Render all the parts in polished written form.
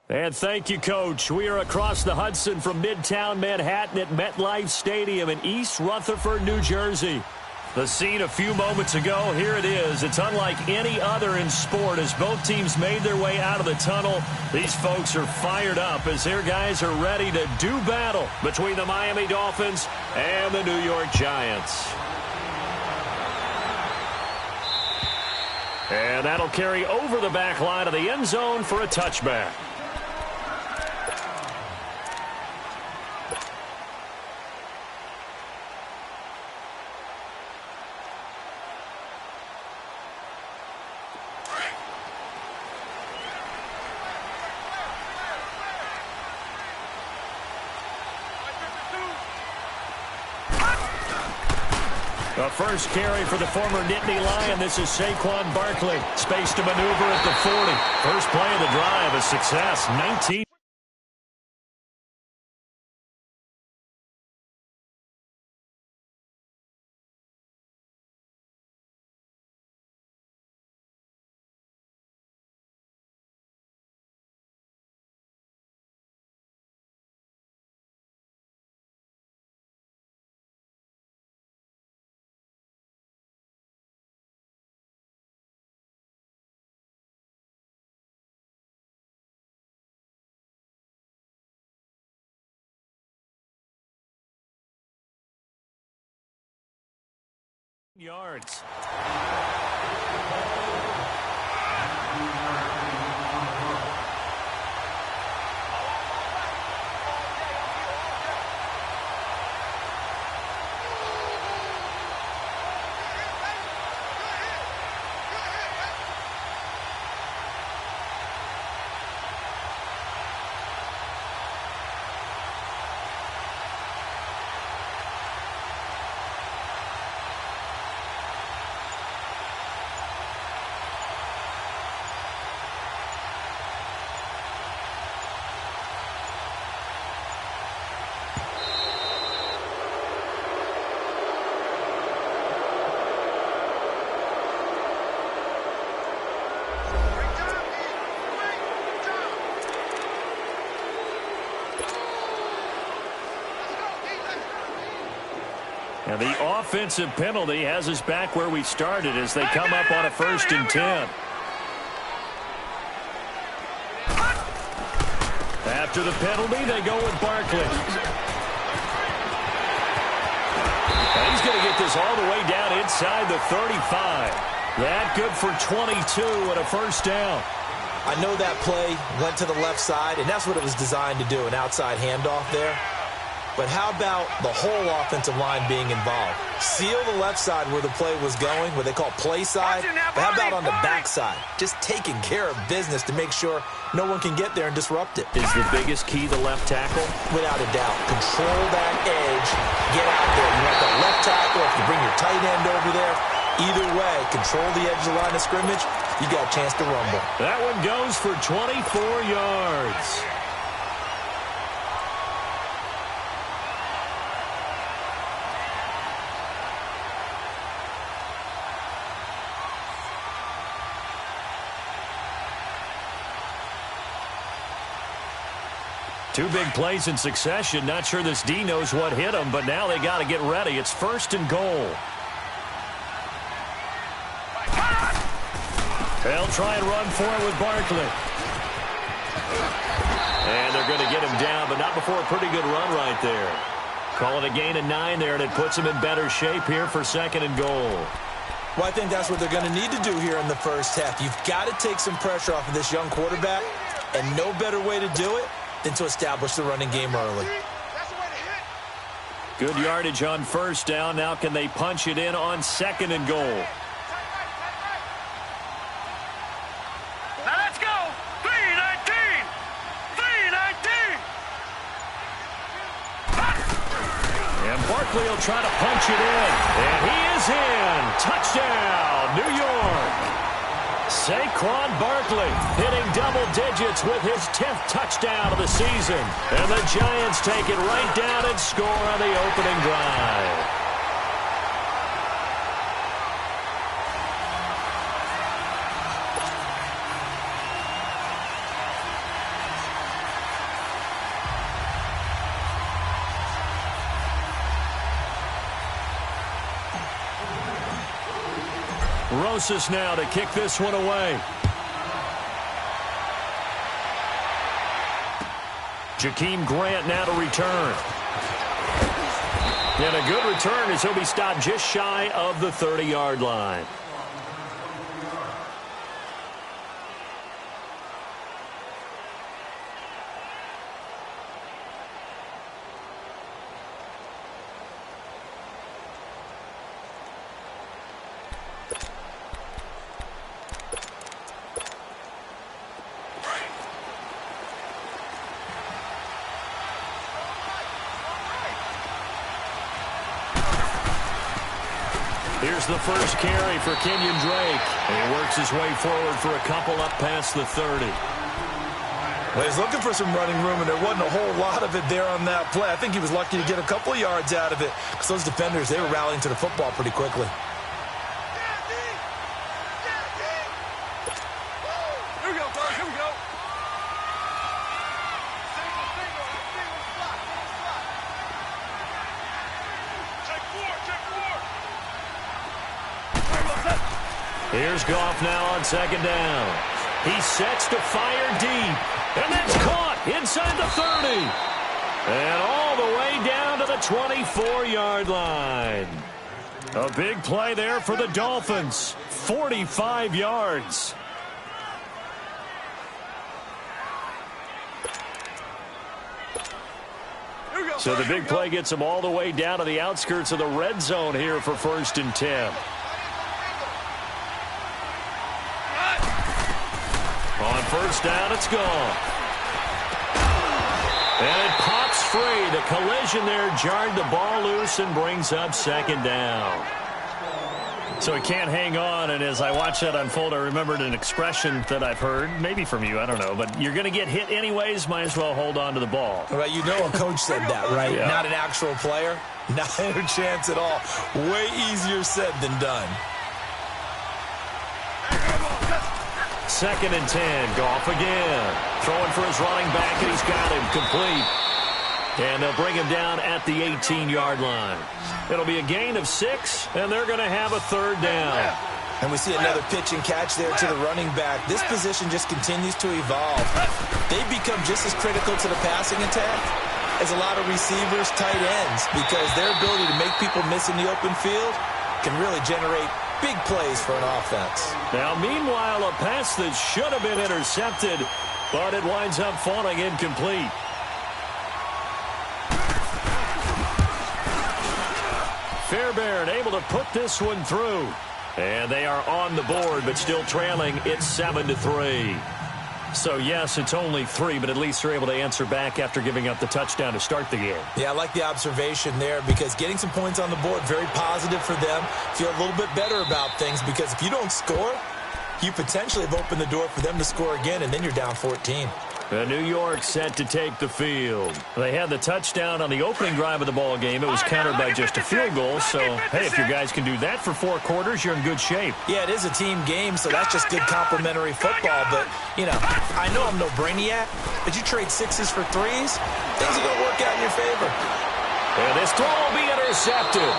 And thank you, Coach. We are across the Hudson from Midtown Manhattan at MetLife Stadium in East Rutherford, New Jersey. The scene a few moments ago, here it is. It's unlike any other in sport as both teams made their way out of the tunnel. These folks are fired up as their guys are ready to do battle between the Miami Dolphins and the New York Giants. And that'll carry over the back line of the end zone for a touchback. The first carry for the former Nittany Lion. This is Saquon Barkley. Space to maneuver at the 40. First play of the drive, a success. 19. Yards. And the offensive penalty has us back where we started as they come up on a 1st and 10. After the penalty, they go with Barkley. And he's going to get this all the way down inside the 35. That good for 22 and a first down. I know that play went to the left side, and that's what it was designed to do, an outside handoff there. But how about the whole offensive line being involved? Seal the left side where the play was going, what they call play side. But how about on the back side? Just taking care of business to make sure no one can get there and disrupt it. Is the biggest key the left tackle? Without a doubt. Control that edge. Get out there. You want that left tackle. If you bring your tight end over there, either way, control the edge of the line of scrimmage, you got a chance to rumble. That one goes for 24 yards. Two big plays in succession. Not sure this D knows what hit him, but now they got to get ready. It's 1st and goal. They'll try and run for it with Barkley. And they're going to get him down, but not before a pretty good run right there. Call it a gain of 9 there, and it puts him in better shape here for 2nd and goal. Well, I think that's what they're going to need to do here in the first half. You've got to take some pressure off of this young quarterback, and no better way to do it than to establish the running game early. Good yardage on 1st down. Now can they punch it in on 2nd and goal? Now let's go! 319! 319! And Barkley will try to punch it in. And he is in. Touchdown, New York. Saquon Barkley hitting double digits with his 10th touchdown of the season. And the Giants take it right down and score on the opening drive. Rosas now to kick this one away. Jakeem Grant now to return. And a good return as he'll be stopped just shy of the 30-yard line. Here's the first carry for Kenyon Drake. And he works his way forward for a couple up past the 30. Well, he's looking for some running room, and there wasn't a whole lot of it there on that play. I think he was lucky to get a couple of yards out of it because those defenders, they were rallying to the football pretty quickly. Here we go, guys. Here we go. Check four. Here's Goff now on second down. He sets to fire deep, and that's caught inside the 30. And all the way down to the 24-yard line. A big play there for the Dolphins. 45 yards. So the big play gets them all the way down to the outskirts of the red zone here for 1st and 10. On first down, it's gone. And it pops free. The collision there jarred the ball loose and brings up second down. So he can't hang on, and as I watch that unfold, I remembered an expression that I've heard, maybe from you, I don't know, but you're going to get hit anyways, might as well hold on to the ball. Right, you know a coach said that, right? Yeah. Not an actual player. Not a chance at all. Way easier said than done. 2nd and 10. Goff again. Throwing for his running back, and he's got him complete. And they'll bring him down at the 18-yard line. It'll be a gain of 6, and they're going to have a 3rd down. And we see another pitch and catch there to the running back. This position just continues to evolve. They become just as critical to the passing attack as a lot of receivers, tight ends, because their ability to make people miss in the open field can really generate big plays for an offense. Now, meanwhile, a pass that should have been intercepted, but it winds up falling incomplete. Fairbairn able to put this one through. And they are on the board, but still trailing. It's 7-3. So, yes, it's only 3, but at least they're able to answer back after giving up the touchdown to start the game. Yeah, I like the observation there because getting some points on the board, very positive for them. Feel a little bit better about things because if you don't score, you potentially have opened the door for them to score again, and then you're down 14. New York set to take the field. They had the touchdown on the opening drive of the ball game. It was countered by just a field goal. So, hey, if your guys can do that for 4 quarters, you're in good shape. Yeah, it is a team game, so that's just good complimentary football. But, you know, I know I'm no brainiac, but you trade 6s for 3s, things are going to work out in your favor. And this throw will be intercepted.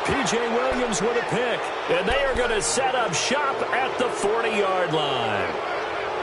P.J. Williams with a pick. And they are going to set up shop at the 40-yard line.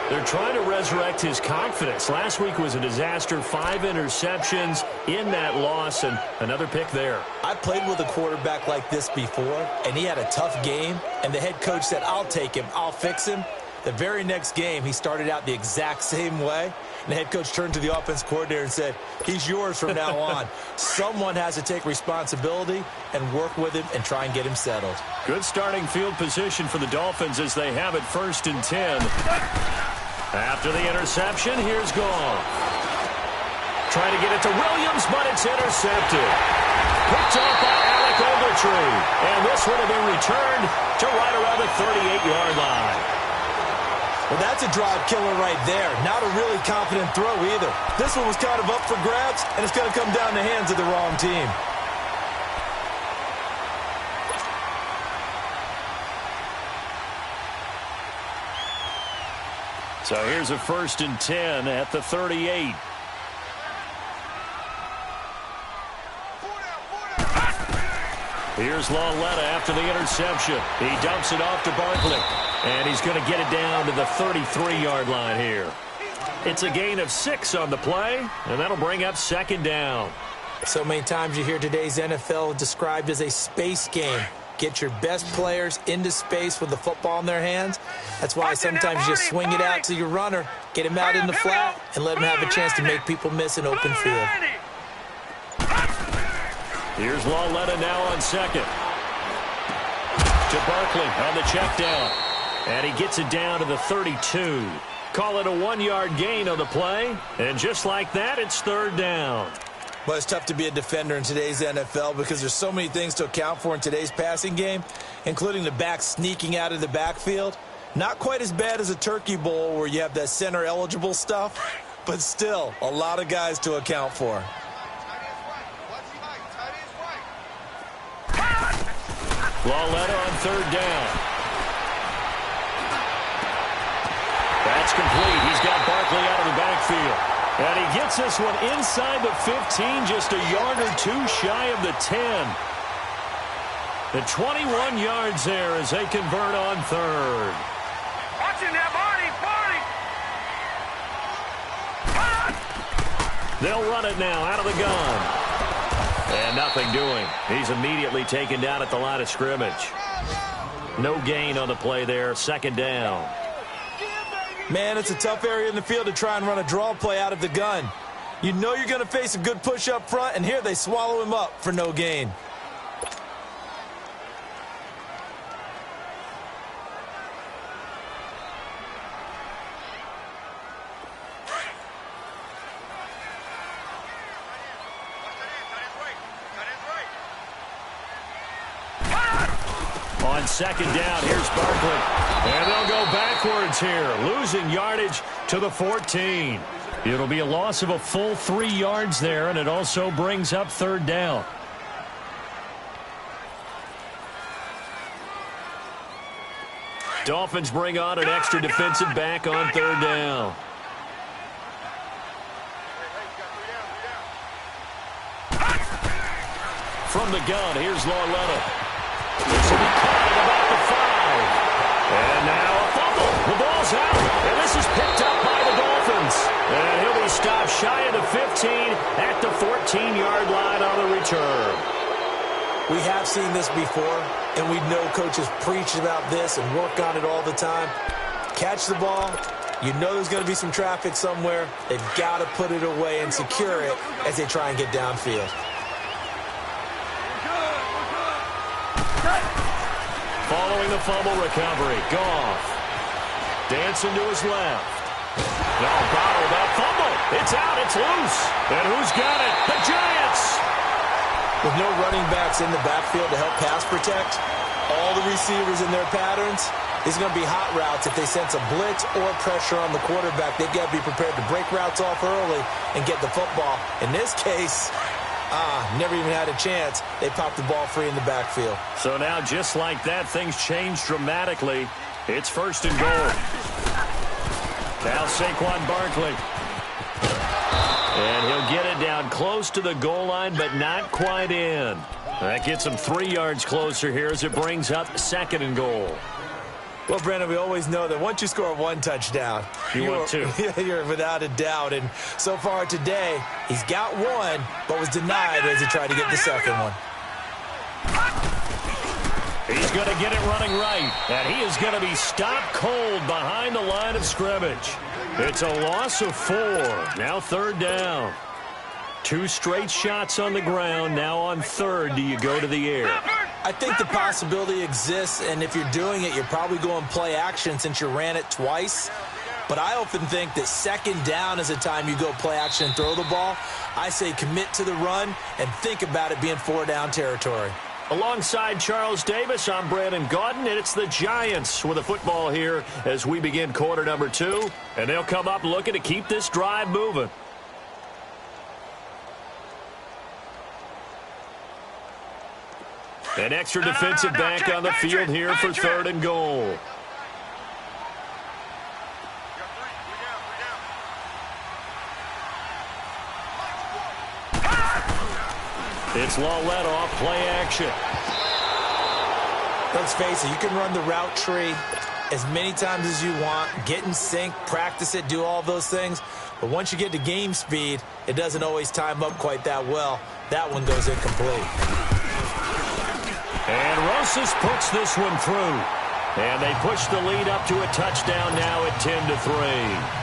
They're trying to resurrect his confidence. Last week was a disaster. 5 interceptions in that loss, and another pick there. I played with a quarterback like this before, and he had a tough game, and the head coach said, I'll take him, I'll fix him. The very next game, he started out the exact same way, and the head coach turned to the offense coordinator and said, he's yours from now on. Someone has to take responsibility and work with him and try and get him settled. Good starting field position for the Dolphins as they have it 1st and 10. After the interception, here's Goff. Trying to get it to Williams, but it's intercepted. Picked off by Alec Ogletree. And this one will be returned to right around the 38-yard line. Well, that's a drive killer right there. Not a really confident throw either. This one was kind of up for grabs, and it's going to come down the hands of the wrong team. So here's a 1st and 10 at the 38. Here's Lauletta after the interception. He dumps it off to Barkley. And he's going to get it down to the 33-yard line here. It's a gain of 6 on the play, and that'll bring up second down. So many times you hear today's NFL described as a space game. Get your best players into space with the football in their hands. That's why sometimes you just swing it out to your runner, get him out in the flat, and let him have a chance to make people miss an open field. Here's Lauletta now on second. To Barkley on the check down. And he gets it down to the 32. Call it a 1-yard gain on the play. And just like that, it's third down. Well, it's tough to be a defender in today's NFL because there's so many things to account for in today's passing game, including the back sneaking out of the backfield. Not quite as bad as a turkey bowl where you have that center-eligible stuff, but still a lot of guys to account for. Lauletta on third down. That's complete. He's got Barkley out of the backfield. And he gets this one inside the 15, just a yard or two shy of the 10. The 21 yards there as they convert on third. Watching that body. They'll run it now out of the gun. And nothing doing. He's immediately taken down at the line of scrimmage. No gain on the play there. Second down. Man, it's a tough area in the field to try and run a draw play out of the gun. You know you're going to face a good push up front, and here they swallow him up for no gain. On second down, here's Barkley. And they'll go backwards here, losing yardage to the 14. It'll be a loss of a full 3 yards there, and it also brings up third down. Dolphins bring on an extra defensive back on third down. From the gun, here's Lauletta. This will be caught at about the 5. And now a fumble. The ball's out. And this is picked up by the Dolphins. And he'll be stopped shy of the 15 at the 14-yard line on the return. We have seen this before, and we know coaches preach about this and work on it all the time. Catch the ball. You know there's going to be some traffic somewhere. They've got to put it away and secure it as they try and get downfield. Following the fumble recovery, Goff dancing to his left. No, bottled up fumble. It's out, it's loose. And who's got it? The Giants. With no running backs in the backfield to help pass protect, all the receivers in their patterns, these are going to be hot routes. If they sense a blitz or pressure on the quarterback, they've got to be prepared to break routes off early and get the football. In this case, never even had a chance. They popped the ball free in the backfield. So now, just like that, things change dramatically. It's first and goal. Now Saquon Barkley. And he'll get it down close to the goal line, but not quite in. That gets him 3 yards closer here as it brings up second and goal. Well, Brandon, we always know that once you score one touchdown, want two. You're without a doubt. And so far today, he's got one, but was denied as he tried to get the second one. He's going to get it running right, and he is going to be stopped cold behind the line of scrimmage. It's a loss of 4. Now third down. 2 straight shots on the ground. Now on third, do you go to the air? I think the possibility exists, and if you're doing it, you're probably going play action since you ran it twice. But I often think that second down is a time you go play action and throw the ball. I say commit to the run and think about it being 4-down territory. Alongside Charles Davis, I'm Brandon Gaudin, and it's the Giants with the football here as we begin quarter number 2. And they'll come up looking to keep this drive moving. An extra defensive back on the field here for third and goal. It's Lauletta off play action. Let's face it, you can run the route tree as many times as you want, get in sync, practice it, do all those things. But once you get to game speed, it doesn't always time up quite that well. That one goes incomplete. And Rosas puts this one through. And they push the lead up to a touchdown now at 10-3.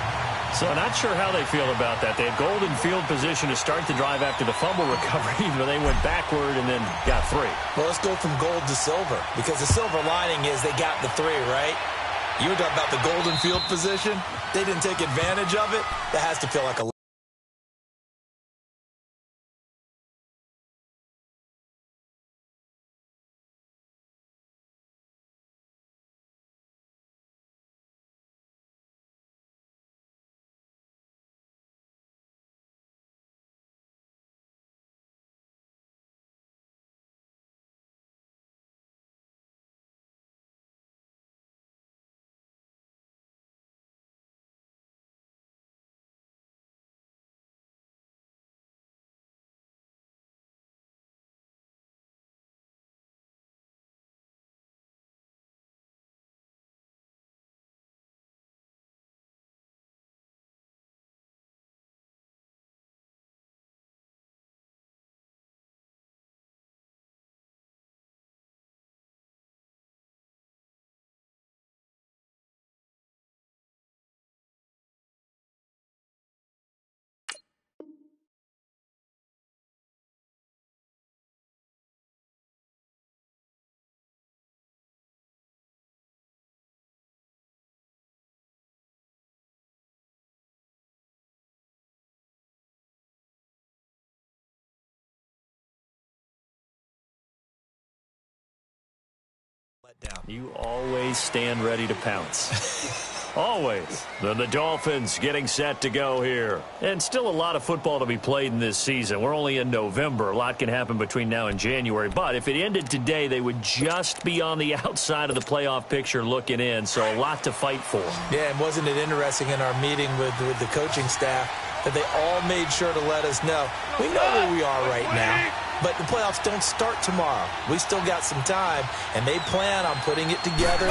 So not sure how they feel about that. They had golden field position to start the drive after the fumble recovery, but they went backward and then got 3. Well, let's go from gold to silver, because the silver lining is they got the 3, right? You were talking about the golden field position. They didn't take advantage of it. That has to feel like a letdown. You always stand ready to pounce. Always. Then the Dolphins getting set to go here. And still a lot of football to be played in this season. We're only in November. A lot can happen between now and January. But if it ended today, they would just be on the outside of the playoff picture looking in. So a lot to fight for. Yeah, and wasn't it interesting in our meeting with the coaching staff that they all made sure to let us know, we know where we are right now, but the playoffs don't start tomorrow. We still got some time, and they plan on putting it together,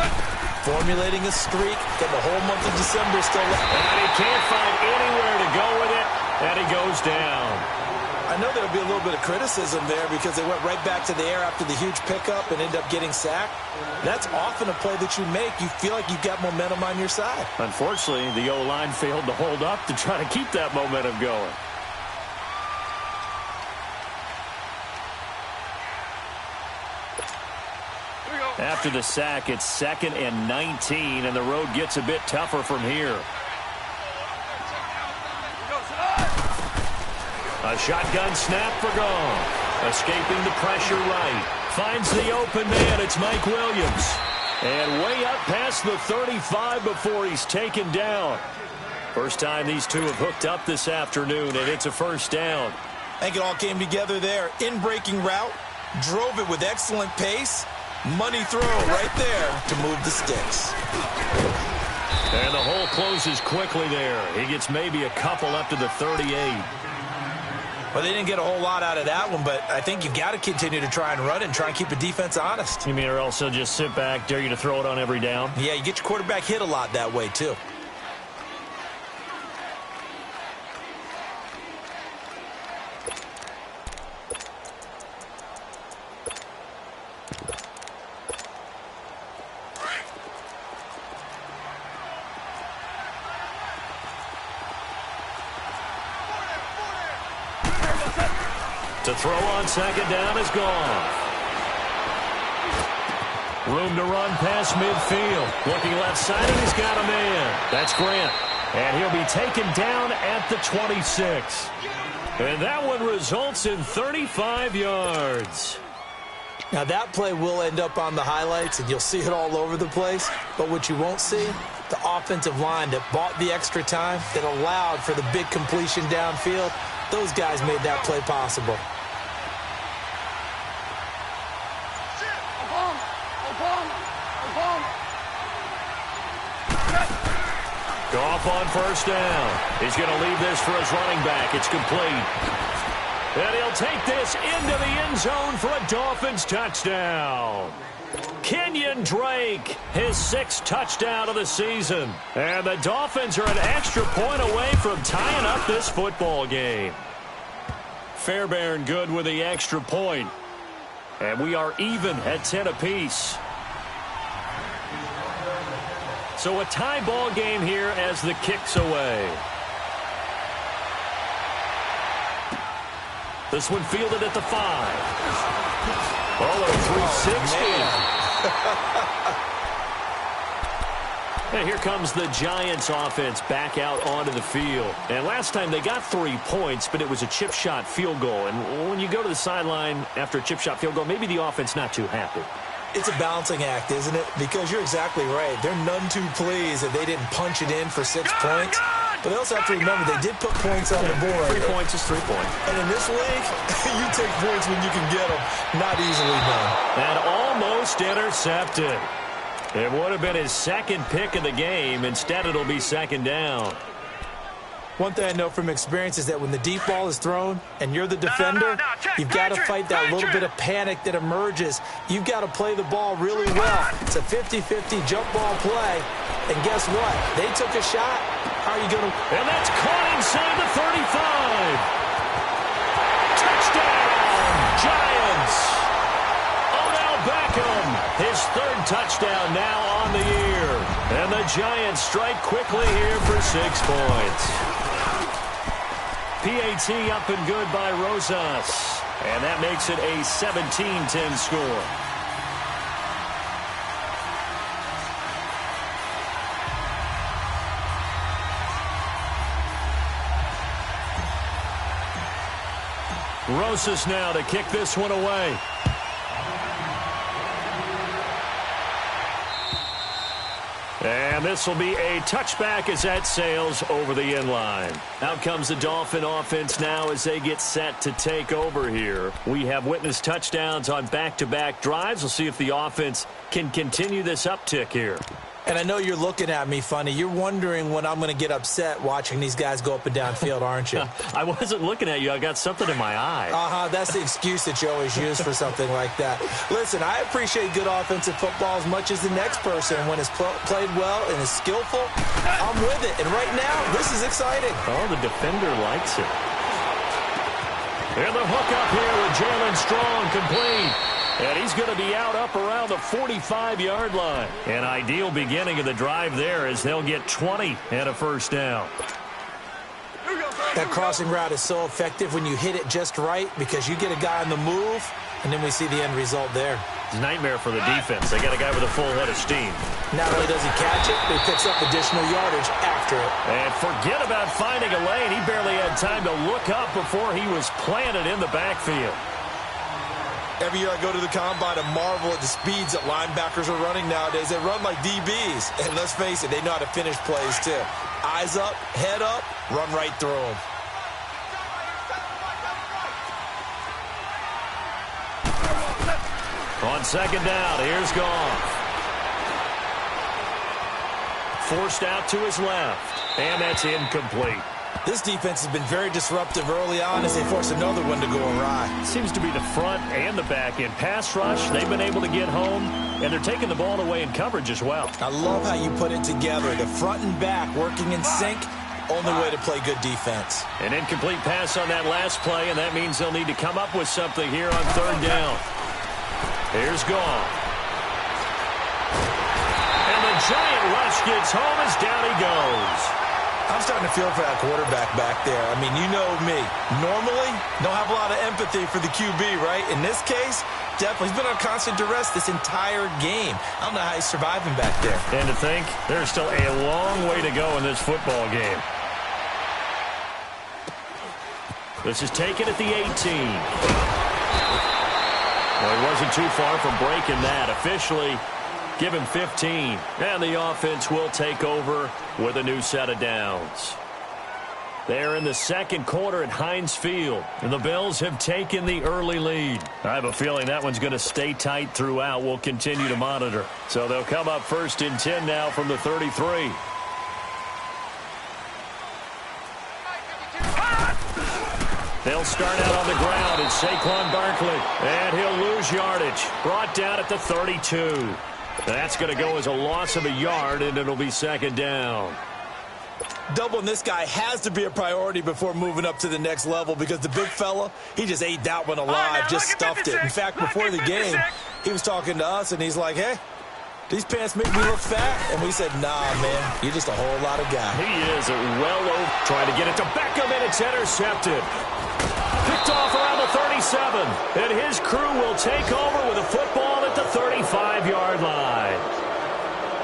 formulating a streak, getting the whole month of December still left. And he can't find anywhere to go with it, and he goes down. I know there'll be a little bit of criticism there because they went right back to the air after the huge pickup and ended up getting sacked. That's often a play that you make. You feel like you've got momentum on your side. Unfortunately, the O-line failed to hold up to try to keep that momentum going. After the sack, it's 2nd and 19, and the road gets a bit tougher from here. A shotgun snap for Goff. Escaping the pressure right. Finds the open man. It's Mike Williams. And way up past the 35 before he's taken down. First time these two have hooked up this afternoon, and it's a first down. I think it all came together there. In-breaking route. Drove it with excellent pace. Money throw right there to move the sticks. And the hole closes quickly there. He gets maybe a couple up to the 38. Well, they didn't get a whole lot out of that one, but I think you've got to continue to try and run it and try and keep the defense honest. You mean or else they'll just sit back, dare you to throw it on every down? Yeah, you get your quarterback hit a lot that way, too. To throw on second down is gone. Room to run past midfield. Looking left side, and he's got a man. That's Grant. And he'll be taken down at the 26. And that one results in 35 yards. Now, that play will end up on the highlights, and you'll see it all over the place. But what you won't see, the offensive line that bought the extra time, that allowed for the big completion downfield, those guys made that play possible. Goff on first down. He's going to leave this for his running back. It's complete. And he'll take this into the end zone for a Dolphins touchdown. Kenyon Drake, his 6th touchdown of the season. And the Dolphins are an extra point away from tying up this football game. Fairbairn good with the extra point. And we are even at 10 apiece. So a tie ball game here as the kick's away. This one fielded at the 5. Oh, a 360. And here comes the Giants offense back out onto the field. And last time they got 3 points, but it was a chip shot field goal. And when you go to the sideline after a chip shot field goal, maybe the offense not too happy. It's a balancing act, isn't it? Because you're exactly right. They're none too pleased that they didn't punch it in for 6 points. But they also have to remember they did put points on the board. 3 points is 3 points. And in this league, you take points when you can get them. Not easily done. And almost intercepted. It would have been his 2nd pick of the game. Instead, it'll be 2nd down. One thing I know from experience is that when the deep ball is thrown and you're the defender, you've got to fight that little bit of panic that emerges. You've got to play the ball really well. It's a 50-50 jump ball play. And guess what? They took a shot. How are you going to... And that's caught inside the 35. Touchdown, Giants. Odell Beckham, his 3rd touchdown now on the year. And the Giants strike quickly here for 6 points. PAT up and good by Rosas. And that makes it a 17-10 score. Rosas now to kick this one away. And this will be a touchback as that sails over the end line. Out comes the Dolphin offense now as they get set to take over here. We have witnessed touchdowns on back-to-back drives. We'll see if the offense can continue this uptick here. And I know you're looking at me funny. You're wondering when I'm going to get upset watching these guys go up and down field, aren't you? I wasn't looking at you. I got something in my eye. That's the excuse that you always use for something like that. Listen, I appreciate good offensive football as much as the next person. When it's played well and is skillful, I'm with it. And right now, this is exciting. Oh, the defender likes it. And the hook up here with Jalen Strong complete. And he's going to be out up around the 45-yard line. An ideal beginning of the drive there as they'll get 20 and a 1st down. That crossing route is so effective when you hit it just right because you get a guy on the move, and then we see the end result there. It's a nightmare for the defense. They got a guy with a full head of steam. Not only does he catch it, but he picks up additional yardage after it. And forget about finding a lane. He barely had time to look up before he was planted in the backfield. Every year I go to the combine and marvel at the speeds that linebackers are running nowadays. They run like DBs. And let's face it, they know how to finish plays too. Eyes up, head up, run right through them. On 2nd down, here's Goff. Forced out to his left. And that's incomplete. This defense has been very disruptive early on as they force another one to go awry. Seems to be the front and the back end. Pass rush, they've been able to get home, and they're taking the ball away in coverage as well. I love how you put it together. The front and back working in sync, only way to play good defense. An incomplete pass on that last play, and that means they'll need to come up with something here on 3rd down. Here's Goff. And the giant rush gets home as down he goes. I'm starting to feel for that quarterback back there. I mean, you know me. Normally, don't have a lot of empathy for the QB, right? In this case, definitely. He's been on constant duress this entire game. I don't know how he's surviving back there. And to think, there's still a long way to go in this football game. This is taken at the 18. Well, he wasn't too far from breaking that. Officially, give him 15. And the offense will take over with a new set of downs. They're in the 2nd quarter at Heinz Field, and the Bills have taken the early lead. I have a feeling that one's going to stay tight throughout. We'll continue to monitor. So they'll come up 1st and 10 now from the 33. They'll start out on the ground. It's Saquon Barkley. And he'll lose yardage. Brought down at the 32. That's going to go as a loss of a yard, and it'll be second down. Doubling this guy has to be a priority before moving up to the next level because the big fella, he just ate that one alive, just stuffed it. In fact, before the game, he was talking to us, and he's like, hey, these pants make me look fat. And we said, nah, man, you're just a whole lot of guy. He is well over. Trying to get it to Beckham, and it's intercepted. Picked off around the 37. And his crew will take over with a football at the 35-yard line.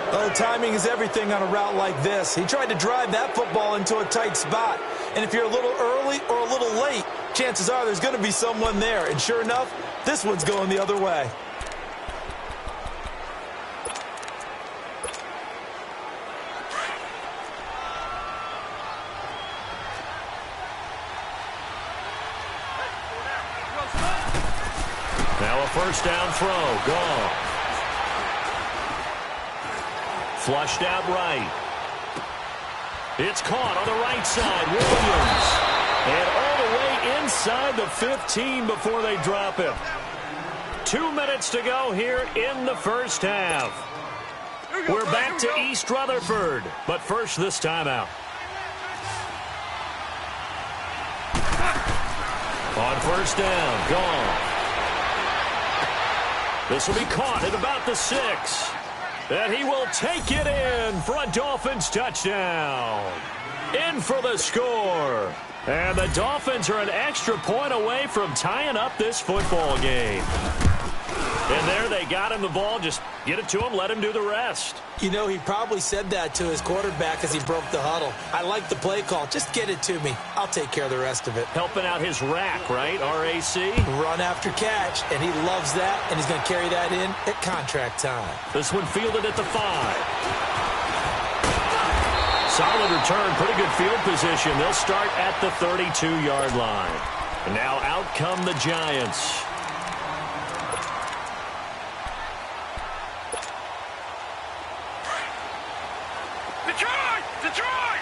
Oh, timing is everything on a route like this. He tried to drive that football into a tight spot. And if you're a little early or a little late, chances are there's going to be someone there. And sure enough, this one's going the other way. Now a first down throw. Gone. Flushed out right. It's caught on the right side. Williams. And all the way inside the 15 before they drop him. 2 minutes to go here in the first half. We're back to East Rutherford. But first, this timeout. On first down. Gone. This will be caught at about the 6. And he will take it in for a Dolphins touchdown. In for the score. And the Dolphins are an extra point away from tying up this football game. And there they got him the ball. Just get it to him, let him do the rest. You know, he probably said that to his quarterback as he broke the huddle. I like the play call. Just get it to me. I'll take care of the rest of it. Helping out his rack, right? R-A-C? Run after catch, and he loves that, and he's going to carry that in at contract time. This one fielded at the 5. Solid return, pretty good field position. They'll start at the 32-yard line. And now out come the Giants. Detroit!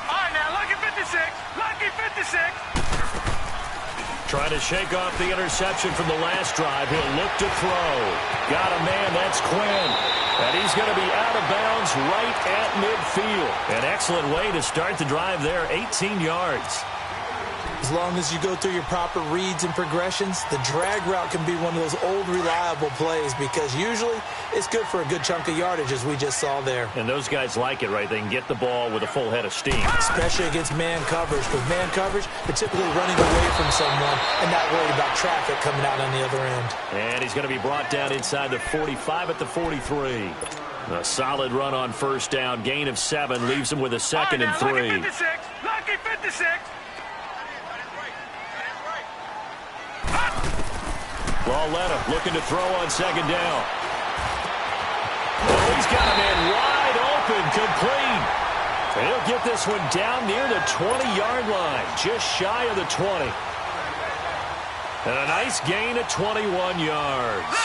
All right, now, lucky 56. Lucky 56. Trying to shake off the interception from the last drive. He'll look to throw. Got a man. That's Quinn. And he's going to be out of bounds right at midfield. An excellent way to start the drive there. 18 yards. As long as you go through your proper reads and progressions, the drag route can be one of those old reliable plays because usually it's good for a good chunk of yardage, as we just saw there. And those guys like it, right? They can get the ball with a full head of steam. Especially against man coverage. With man coverage, they're typically running away from someone and not worried about traffic coming out on the other end. And he's going to be brought down inside the 45 at the 43. A solid run on first down. Gain of 7 leaves him with a second and 3. Lucky 56. Lucky 56. Lauletta looking to throw on second down. Oh, he's got a man wide open, complete. And he'll get this one down near the 20-yard line, just shy of the 20. And a nice gain of 21 yards.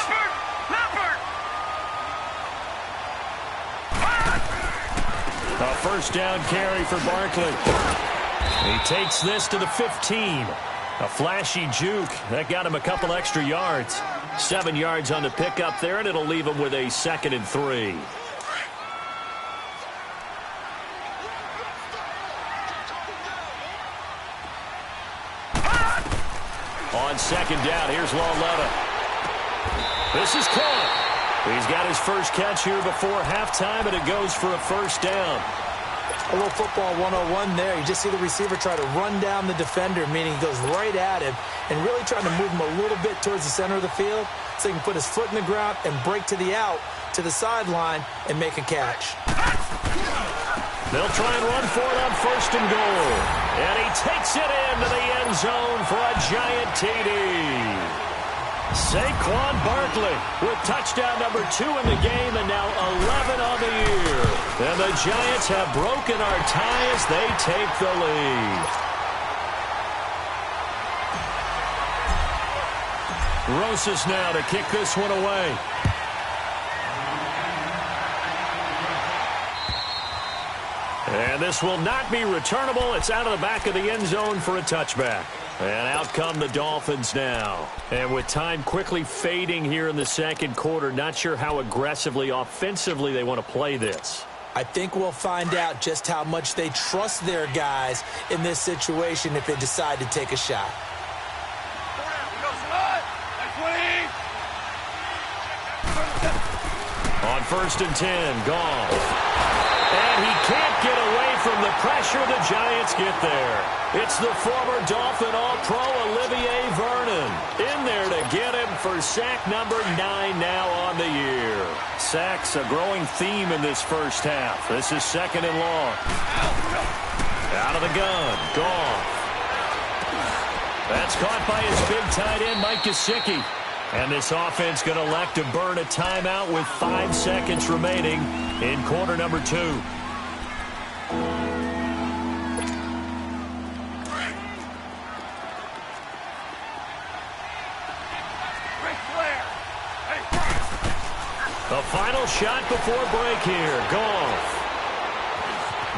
Leopard! A first down carry for Barkley. He takes this to the 15. A flashy juke. That got him a couple extra yards. 7 yards on the pickup there, and it'll leave him with a second and 3. On second down, here's Lauletta. This is caught. He's got his first catch here before halftime, and it goes for a first down. A little football 101 there. You just see the receiver try to run down the defender, meaning he goes right at him and really trying to move him a little bit towards the center of the field so he can put his foot in the ground and break to the out, to the sideline, and make a catch. They'll try and run for it on first and goal. And he takes it into the end zone for a giant TD. Saquon Barkley with touchdown number 2 in the game and now 11 on the year. And the Giants have broken our tie as they take the lead. Rosas now to kick this one away. And this will not be returnable. It's out of the back of the end zone for a touchback. And out come the Dolphins now. And with time quickly fading here in the second quarter, not sure how aggressively, offensively they want to play this. I think we'll find out just how much they trust their guys in this situation if they decide to take a shot. On 1st and 10, Goff. And he can't get away from the pressure. The Giants get there. It's the former Dolphin All-Pro Olivier Vernon in there to get him for sack number 9 now on the year. Sacks a growing theme in this first half. This is 2nd and long. Out of the gun, Goff. That's caught by his big tight end, Mike Gesicki. And this offense going to elect to burn a timeout with 5 seconds remaining in quarter number 2. The final shot before break here. Goff.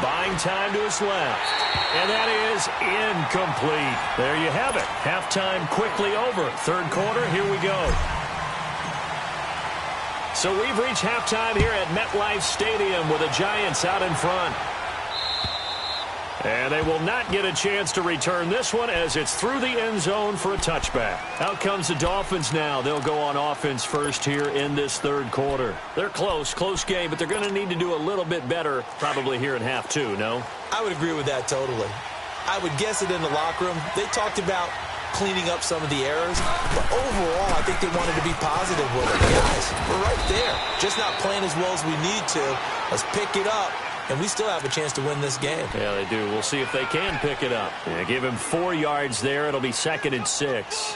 Buying time to his left. And that is incomplete. There you have it. Halftime quickly over. Third quarter, here we go. So we've reached halftime here at MetLife Stadium with the Giants out in front. And they will not get a chance to return this one as it's through the end zone for a touchback. Out comes the Dolphins now. They'll go on offense first here in this third quarter. They're close game, but they're going to need to do a little bit better probably here in half 2, no? I would agree with that totally. I would guess it in the locker room. They talked about cleaning up some of the errors, but overall, I think they wanted to be positive with it. Guys, we're right there. Just not playing as well as we need to. Let's pick it up. And we still have a chance to win this game. Yeah, they do. We'll see if they can pick it up. Yeah, give him 4 yards there. It'll be 2nd and 6.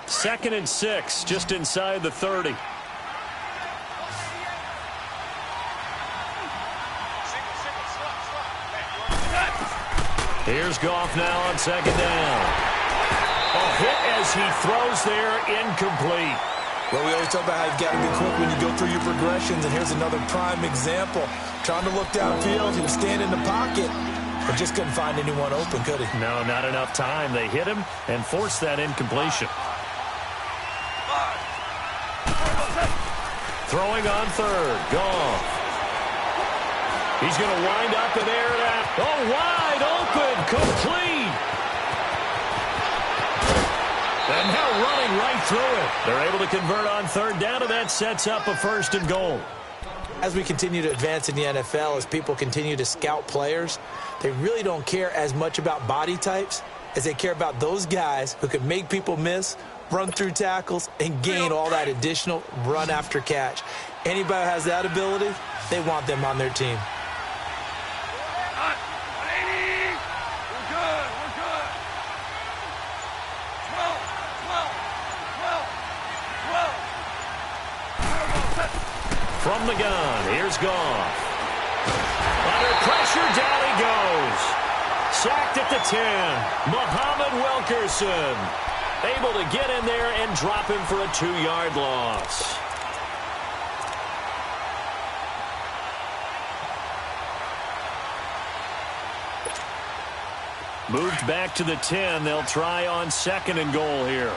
2nd and 6, just inside the 30. Here's Goff now on 2nd down. A hit as he throws there, incomplete. Well, we always talk about how you've got to be quick when you go through your progressions, and here's another prime example. Trying to look downfield, he was standing in the pocket, but just couldn't find anyone open, could he? No, not enough time. They hit him and forced that incompletion. Throwing on 3rd, Goff. He's going to wind up and air it out. Oh, wide open, complete. And now running right through it. They're able to convert on 3rd down, and that sets up a 1st and goal. As we continue to advance in the NFL, as people continue to scout players, they really don't care as much about body types as they care about those guys who can make people miss, run through tackles, and gain all that additional run after catch. Anybody who has that ability, they want them on their team. From the gun, here's Goff. Under pressure, down he goes. Sacked at the 10. Muhammad Wilkerson able to get in there and drop him for a 2-yard loss. Moved back to the 10. They'll try on 2nd and goal here.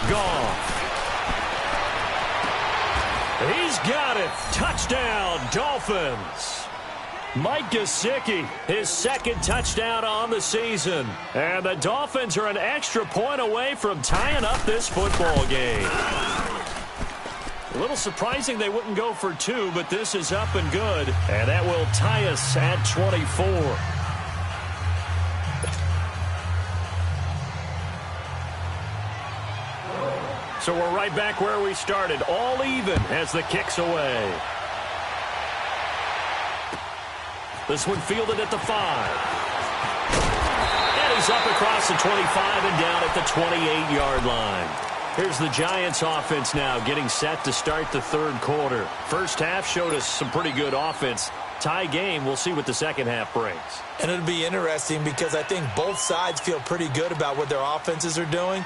Goff. He's got it. Touchdown, Dolphins. Mike Gesicki, his 2nd touchdown on the season. And the Dolphins are an extra point away from tying up this football game. A little surprising they wouldn't go for 2, but this is up and good. And that will tie us at 24. So we're right back where we started, all even as the kick's away. This one fielded at the 5. And he's up across the 25 and down at the 28-yard line. Here's the Giants offense now getting set to start the third quarter. First half showed us some pretty good offense. Tie game. We'll see what the second half brings. And it'll be interesting because I think both sides feel pretty good about what their offenses are doing.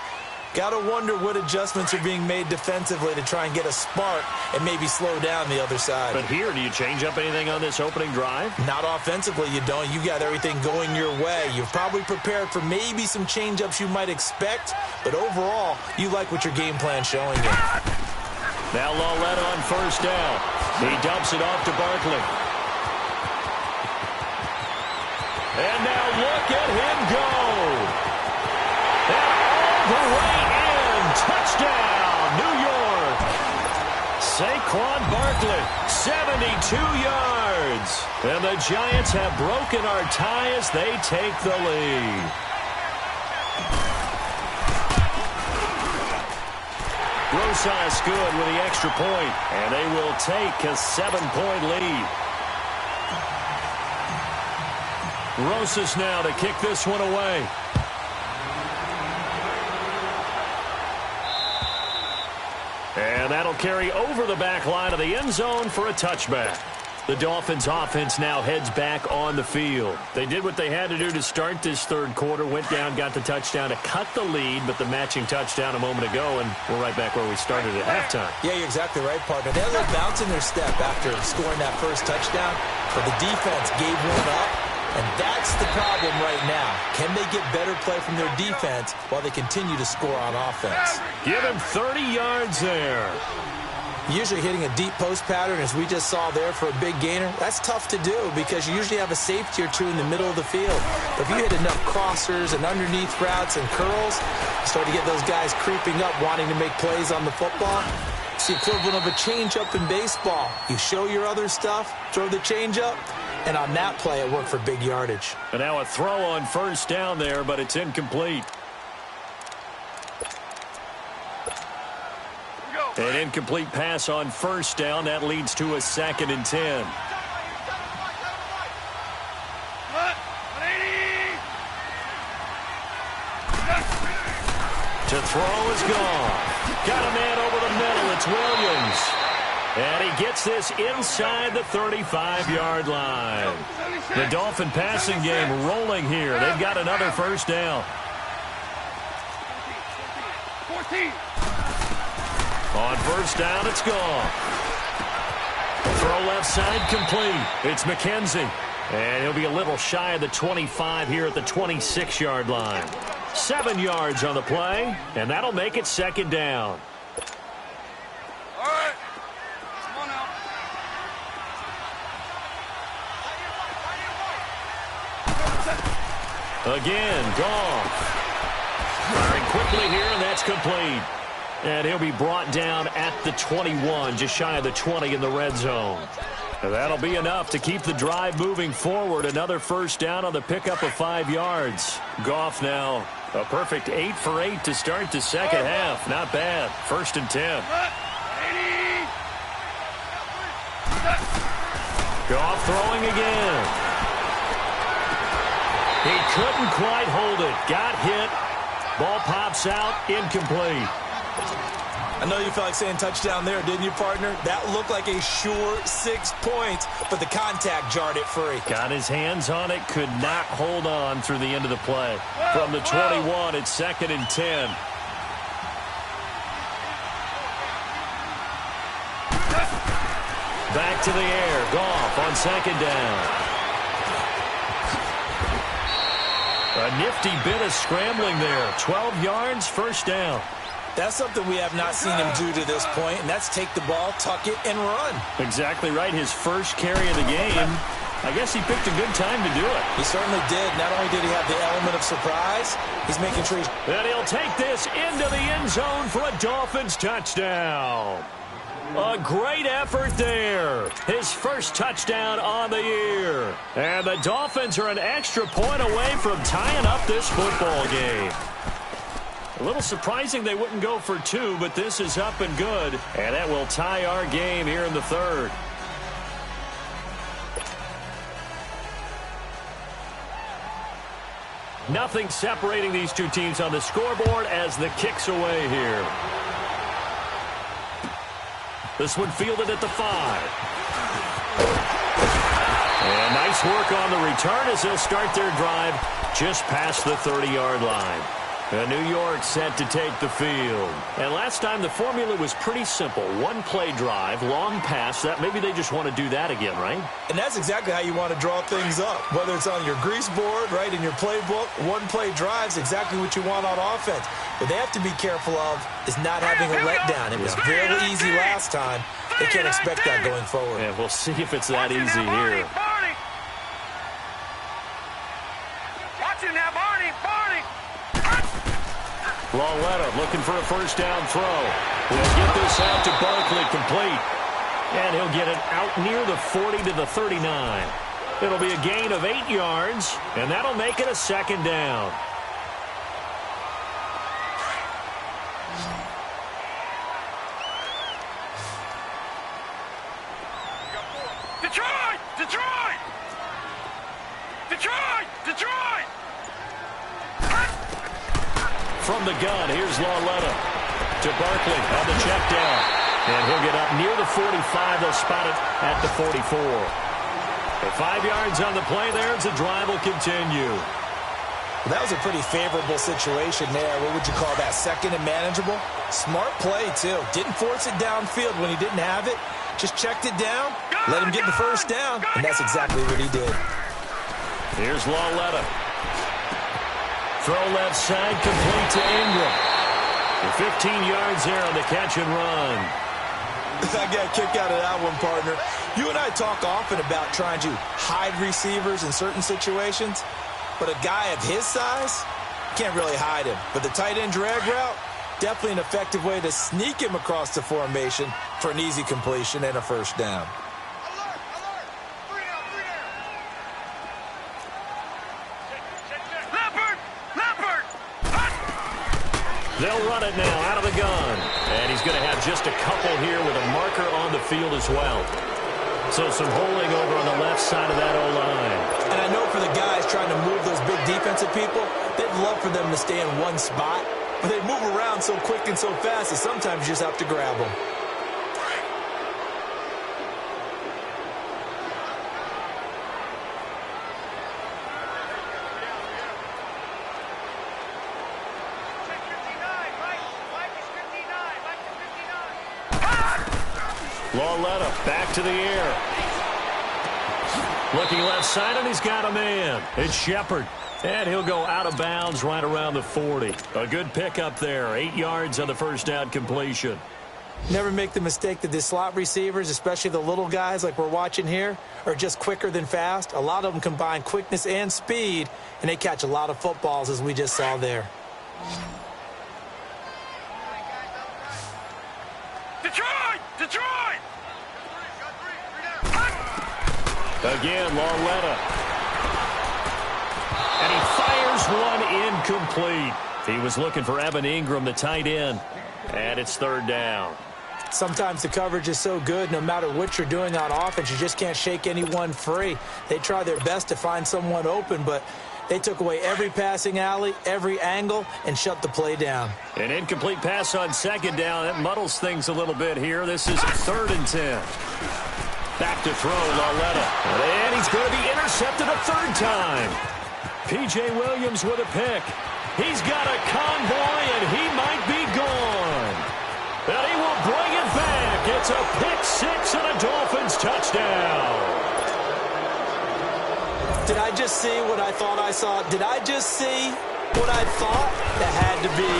Got to wonder what adjustments are being made defensively to try and get a spark and maybe slow down the other side. But here, do you change up anything on this opening drive? Not offensively, you don't. You got everything going your way. You've probably prepared for maybe some change-ups you might expect, but overall, you like what your game plan's showing you. Now Lawlett on first down. He dumps it off to Barkley. And now look at him go. And all the way in. Touchdown, New York. Saquon Barkley, 72 yards. And the Giants have broken our tie as they take the lead. Rosas good with the extra point, and they will take a 7-point lead. Rosas now to kick this one away. And that'll carry over the back line of the end zone for a touchback. The Dolphins offense now heads back on the field. They did what they had to do to start this third quarter, went down, got the touchdown to cut the lead, but the matching touchdown a moment ago, and we're right back where we started at halftime. Yeah, you're exactly right, partner. They had a little bounce in their step after scoring that first touchdown, but the defense gave one up, and that's the problem right now. Can they get better play from their defense while they continue to score on offense? Give him 30 yards there. Usually hitting a deep post pattern, as we just saw there for a big gainer, that's tough to do because you usually have a safety or two in the middle of the field. But if you hit enough crossers and underneath routes and curls, you start to get those guys creeping up wanting to make plays on the football. It's the equivalent of a changeup in baseball. You show your other stuff, throw the changeup, and on that play it worked for big yardage. And now a throw on first down there, but it's incomplete. An incomplete pass on first down. That leads to a 2nd and 10. To throw is gone. Got a man over the middle. It's Williams. And he gets this inside the 35-yard line. The Dolphin passing game rolling here. They've got another first down. 14. On first down, it's gone. Throw left side complete. It's McKenzie. And he'll be a little shy of the 25 here at the 26-yard line. 7 yards on the play, and that'll make it 2nd down. All right. Come on now. Again, Goff. Firing quickly here, and that's complete. And he'll be brought down at the 21, just shy of the 20 in the red zone. And that'll be enough to keep the drive moving forward. Another first down on the pickup of 5 yards. Goff now a perfect 8 for 8 to start the second half. Not bad. 1st and 10. Goff throwing again. He couldn't quite hold it. Got hit. Ball pops out. Incomplete. I know you felt like saying touchdown there, didn't you, partner? That looked like a sure 6 points, but the contact jarred it free. Got his hands on it, could not hold on through the end of the play. From the 21, it's 2nd and 10. Back to the air. Goff on 2nd down. A nifty bit of scrambling there. 12 yards, first down. That's something we have not seen him do to this point, and that's take the ball, tuck it, and run. Exactly right. His first carry of the game. I guess he picked a good time to do it. He certainly did. Not only did he have the element of surprise, he's making sure he's... And he'll take this into the end zone for a Dolphins touchdown. A great effort there. His first touchdown on the year. And the Dolphins are an extra point away from tying up this football game. A little surprising they wouldn't go for 2, but this is up and good. And that will tie our game here in the 3rd. Nothing separating these two teams on the scoreboard as the kick's away here. This one fielded at the 5. And nice work on the return as they'll start their drive just past the 30-yard line. New York set to take the field. And last time the formula was pretty simple. One-play drive, long pass. That maybe they just want to do that again, right? And that's exactly how you want to draw things up. Whether it's on your grease board, right, in your playbook, one-play drive's exactly what you want on offense. What they have to be careful of is not having a letdown. It was fairly easy last time. They can't expect that going forward. Yeah, we'll see if it's that easy here. Watching now, Barney. Lawletta looking for a first down throw. He'll get this out to Barkley, complete. And he'll get it out near the 40 to the 39. It'll be a gain of 8 yards, and that'll make it a second down. Detroit! From the gun, here's Lawletta to Barkley on the check down. And he'll get up near the 45. They'll spot it at the 44. The 5 yards on the play there as the drive will continue. Well, that was a pretty favorable situation there. What would you call that? Second and manageable? Smart play, too. Didn't force it downfield when he didn't have it. Just checked it down, let him get the first down, and that's exactly what he did. Here's Lawletta. Throw left side, complete to Ingram. The 15 yards there on the catch and run. I got a kick out of that one, partner. You and I talk often about trying to hide receivers in certain situations, but a guy of his size can't really hide him. But the tight end drag route, definitely an effective way to sneak him across the formation for an easy completion and a first down. They'll run it now out of the gun. And he's going to have just a couple here with a marker on the field as well. So some holding over on the left side of that O-line. And I know for the guys trying to move those big defensive people, they'd love for them to stay in one spot. But they move around so quick and so fast that sometimes you just have to grab them. Lawletta back to the air. Looking left side, and he's got a man. It's Shepard. And he'll go out of bounds right around the 40. A good pickup there. 8 yards on the first down completion. Never make the mistake that the slot receivers, especially the little guys like we're watching here, are just quicker than fast. A lot of them combine quickness and speed, and they catch a lot of footballs, as we just saw there. Detroit! Again, Lawletta. And he fires one incomplete. He was looking for Evan Ingram, the tight end. And it's third down. Sometimes the coverage is so good, no matter what you're doing on offense, you just can't shake anyone free. They try their best to find someone open, but they took away every passing alley, every angle, and shut the play down. An incomplete pass on second down. That muddles things a little bit here. This is 3rd and 10. Back to throw, Lawletta. And he's going to be intercepted a third time. P.J. Williams with a pick. He's got a convoy, and he might be gone. And he will bring it back. It's a pick six and a Dolphins touchdown. Did I just see what I thought I saw? Did I just see what I thought? That had to be.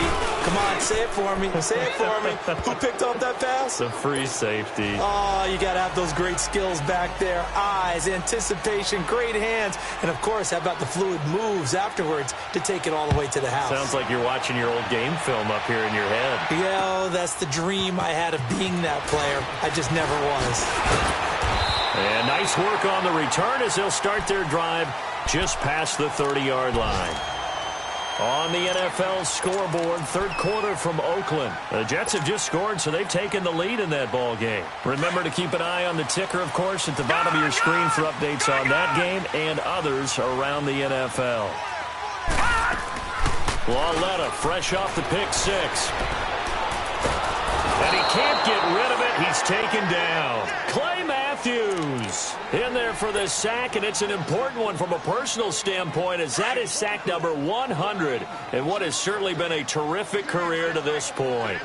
Come on, say it for me. Say it for me. Who picked up that pass? The free safety. Oh, you got to have those great skills back there. Eyes, anticipation, great hands. And, of course, how about the fluid moves afterwards to take it all the way to the house? Sounds like you're watching your old game film up here in your head. Yeah, that's the dream I had of being that player. I just never was. And nice work on the return as they'll start their drive just past the 30-yard line. On the NFL scoreboard, third quarter from Oakland. The Jets have just scored, so they've taken the lead in that ball game. Remember to keep an eye on the ticker, of course, at the bottom of your screen for updates on that game and others around the NFL. Lawletta fresh off the pick six. And he can't get rid of it. He's taken down. Clay Matthews in there for the sack, and it's an important one from a personal standpoint, as that is sack number 100 and what has certainly been a terrific career to this point.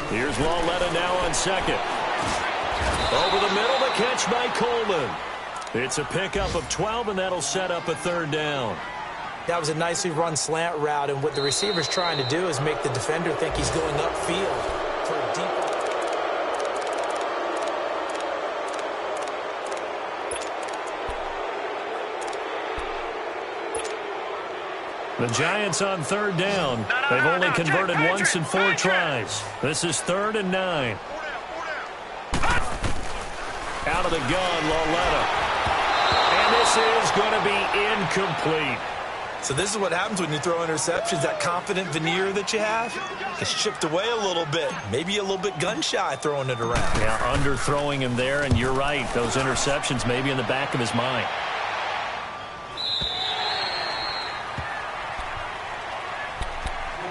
Here's Lauletta now on second. Over the middle, the catch by Coleman. It's a pickup of 12, and that'll set up a third down. That was a nicely run slant route, and what the receiver's trying to do is make the defender think he's going upfield for a deep. The Giants on third down. They've only converted once in 4 tries. This is 3rd and 9. Out of the gun, Lauletta. And this is going to be incomplete. So this is what happens when you throw interceptions. That confident veneer that you have gets chipped away a little bit. Maybe a little bit gun-shy throwing it around. Yeah, underthrowing him there, and you're right. Those interceptions maybe in the back of his mind.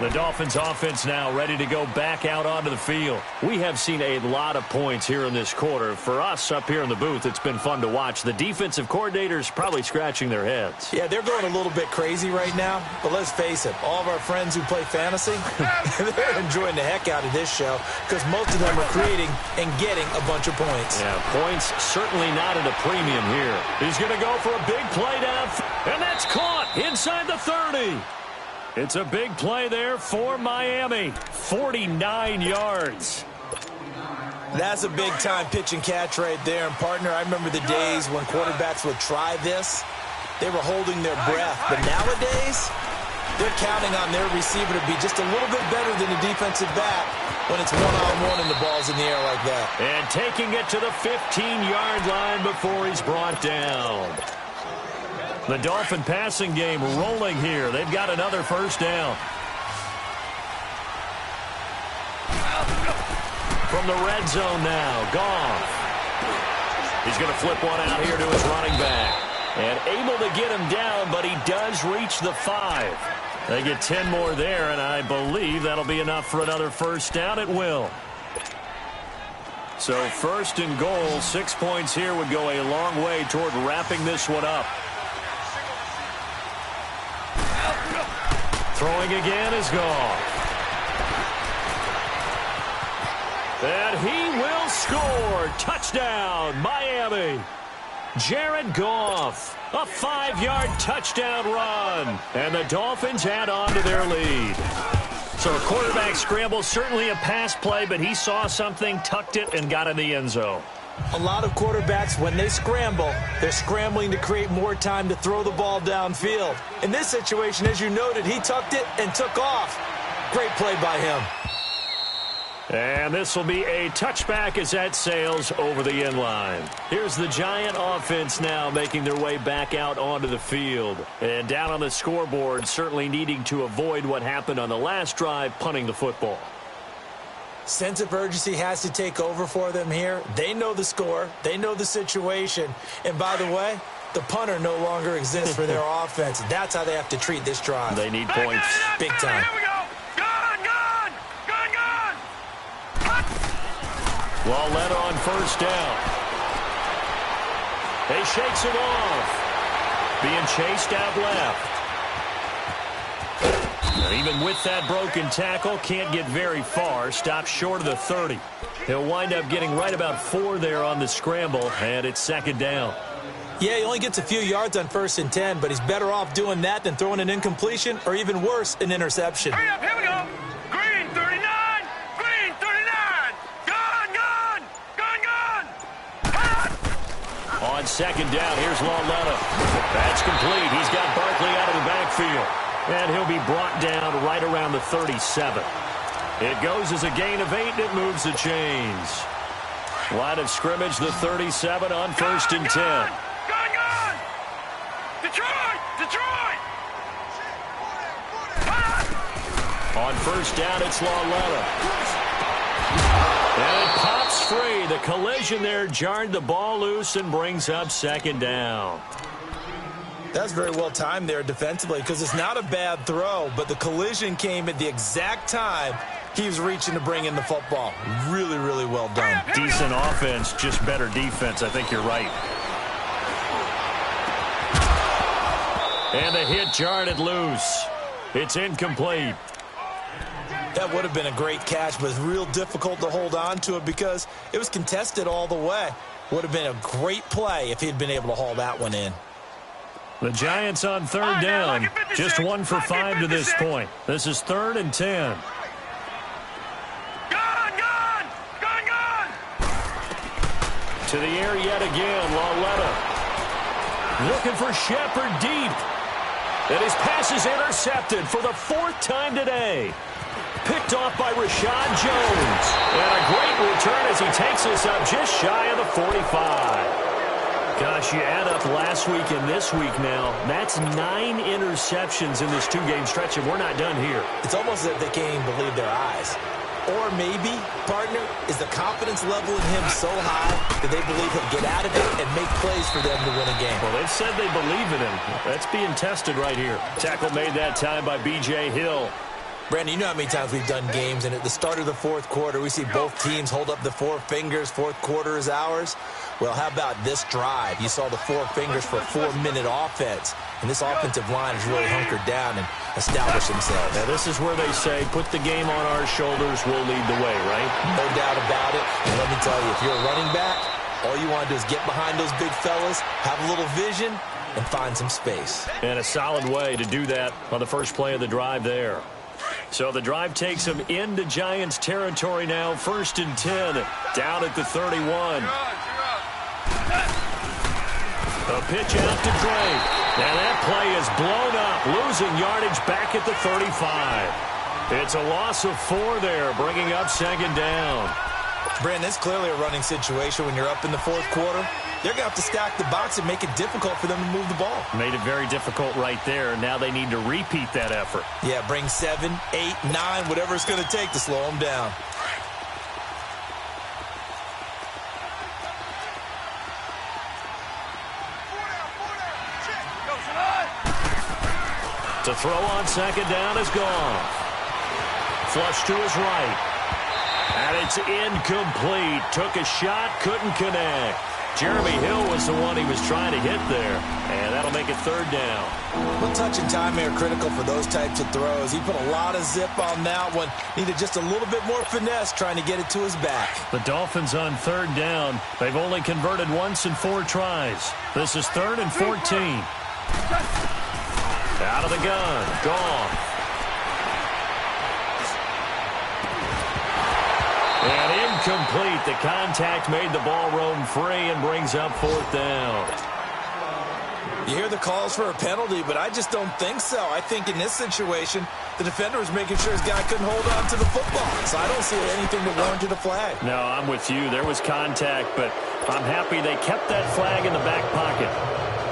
The Dolphins offense now ready to go back out onto the field. We have seen a lot of points here in this quarter. For us up here in the booth, it's been fun to watch. The defensive coordinators probably scratching their heads. Yeah, they're going a little bit crazy right now. But let's face it, all of our friends who play fantasy, they're enjoying the heck out of this show because most of them are creating and getting a bunch of points. Yeah, points certainly not at a premium here. He's going to go for a big play down, and that's caught inside the 30. It's a big play there for Miami. 49 yards. That's a big-time pitch and catch right there. And, partner, I remember the days when quarterbacks would try this. They were holding their breath. But nowadays, they're counting on their receiver to be just a little bit better than the defensive back when it's one-on-one and the ball's in the air like that. And taking it to the 15-yard line before he's brought down. The Dolphin passing game rolling here. They've got another first down. From the red zone now, Goff. He's going to flip one out here to his running back. And able to get him down, but he does reach the 5. They get 10 more there, and I believe that'll be enough for another first down. It will. So 1st and goal, 6 points here would go a long way toward wrapping this one up. Throwing again is Goff. And he will score. Touchdown, Miami. Jared Goff, a 5-yard touchdown run. And the Dolphins add on to their lead. So a quarterback scramble, certainly a pass play, but he saw something, tucked it, and got in the end zone. A lot of quarterbacks, when they scramble, they're scrambling to create more time to throw the ball downfield. In this situation, as you noted, he tucked it and took off. Great play by him. And this will be a touchback as that sails over the end line. Here's the Giant offense now making their way back out onto the field. And down on the scoreboard, certainly needing to avoid what happened on the last drive, punting the football. Sense of urgency has to take over for them here. They know the score. They know the situation. And by the way, the punter no longer exists for their offense. That's how they have to treat this drive. They need points. Big time. Here we go. Gone. Lauletta on first down. He shakes it off. Being chased out left. And even with that broken tackle, can't get very far. Stops short of the 30. He'll wind up getting right about 4 there on the scramble, and it's 2nd down. Yeah, he only gets a few yards on 1st and 10, but he's better off doing that than throwing an incompletion or even worse, an interception. Hurry up, here we go. Green 39. Green 39. Gone. On 2nd down, here's Lauletta. That's complete. He's got Barkley out of the backfield. And he'll be brought down right around the 37. It goes as a gain of 8, and it moves the chains. Line of scrimmage, the 37 on 1st and 10. Gone. Detroit. On 1st down, it's Lauletta. And it pops free. The collision there jarred the ball loose and brings up 2nd down. That's very well timed there defensively because it's not a bad throw, but the collision came at the exact time He was reaching to bring in the football. Really, really well done. Decent offense, just better defense. I think you're right. And the hit jarred it loose. It's incomplete. That would have been a great catch, but it's real difficult to hold on to it because it was contested all the way. Would have been a great play if he'd been able to haul that one in. The Giants on third down. Just 1 for 5 to this point. This is 3rd and 10. Gone! To the air yet again, Lauletta. Looking for Shepard deep. And his pass is intercepted for the 4th time today. Picked off by Rashad Jones. And a great return as he takes us up just shy of the 45. Gosh, you add up last week and this week now. That's 9 interceptions in this 2-game stretch, and we're not done here. It's almost as if they can't even believe their eyes. Or maybe, partner, is the confidence level in him so high that they believe he'll get out of it and make plays for them to win a game. Well, they've said they believe in him. That's being tested right here. Tackle made that time by B.J. Hill. Brandon, you know how many times we've done games, and at the start of the 4th quarter, we see both teams hold up the 4 fingers, 4th quarter is ours. Well, how about this drive? You saw the 4 fingers for a 4-minute offense, and this offensive line has really hunkered down and established themselves. Now, this is where they say, put the game on our shoulders, we'll lead the way, right? No doubt about it. And let me tell you, if you're a running back, all you want to do is get behind those big fellas, have a little vision, and find some space. And a solid way to do that on the first play of the drive there. So the drive takes them into Giants territory now, 1st and 10, down at the 31. A pitch out to Drake. And that play is blown up, losing yardage back at the 35. It's a loss of 4 there, bringing up 2nd down. Brandon, it's clearly a running situation when you're up in the 4th quarter. They're going to have to stack the box and make it difficult for them to move the ball. Made it very difficult right there. Now they need to repeat that effort. Yeah, bring 7, 8, 9, whatever it's going to take to slow them down. To throw on 2nd down is gone. Flush to his right. And it's incomplete. Took a shot, couldn't connect. Jeremy Hill was the one he was trying to hit there. And that'll make it 3rd down. Well, touch and timing are critical for those types of throws. He put a lot of zip on that one. Needed just a little bit more finesse trying to get it to his back. The Dolphins on 3rd down. They've only converted once in 4 tries. This is 3rd and 14. Out of the gun. Gone. And incomplete. The contact made the ball roam free and brings up 4th down. You hear the calls for a penalty, but I just don't think so. I think in this situation, the defender was making sure his guy couldn't hold on to the football. So I don't see anything that warranted a flag. No, I'm with you. There was contact, but I'm happy they kept that flag in the back pocket.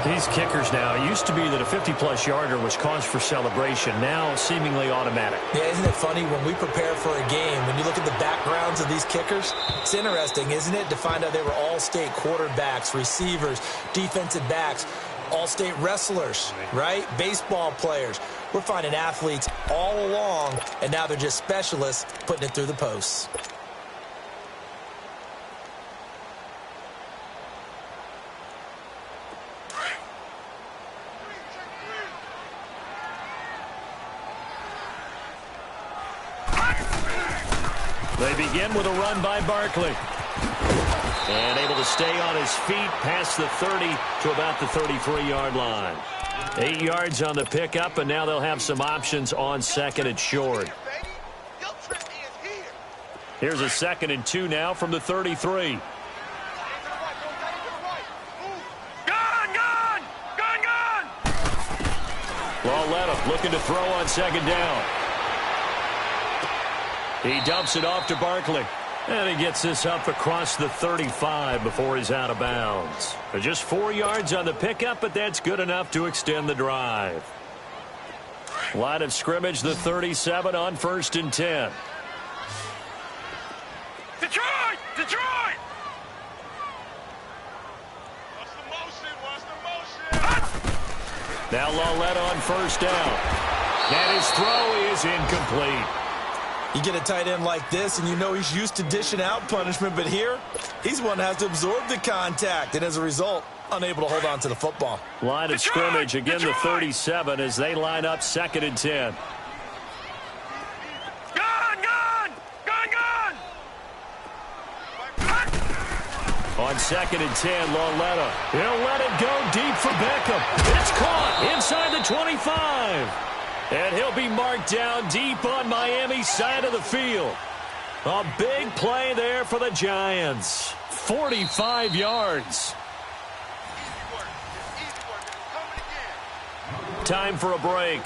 These kickers now, it used to be that a 50-plus yarder was cause for celebration. Now, seemingly automatic. Yeah, isn't it funny when we prepare for a game, when you look at the backgrounds of these kickers, it's interesting, isn't it, to find out they were all-state quarterbacks, receivers, defensive backs, all-state wrestlers, right? Baseball players. We're finding athletes all along, and now they're just specialists putting it through the posts. They begin with a run by Barkley. And able to stay on his feet past the 30 to about the 33-yard line. 8 yards on the pickup, and now they'll have some options on 2nd and short. Here's a 2nd and 2 now from the 33. Gone! Lauletta looking to throw on 2nd down. He dumps it off to Barkley. And he gets this up across the 35 before he's out of bounds. Just 4 yards on the pickup, but that's good enough to extend the drive. Line of scrimmage, the 37 on 1st and 10. Detroit! Now Lauletta on 1st down. And his throw is incomplete. You get a tight end like this, and you know he's used to dishing out punishment, but here, he's one that has to absorb the contact, and as a result, unable to hold on to the football. Line of scrimmage, again the 37 as they line up 2nd and 10. On 2nd and 10, Lauletta. He'll let it go deep for Beckham. It's caught inside the 25. And he'll be marked down deep on Miami's side of the field. A big play there for the Giants. 45 yards. Time for a break.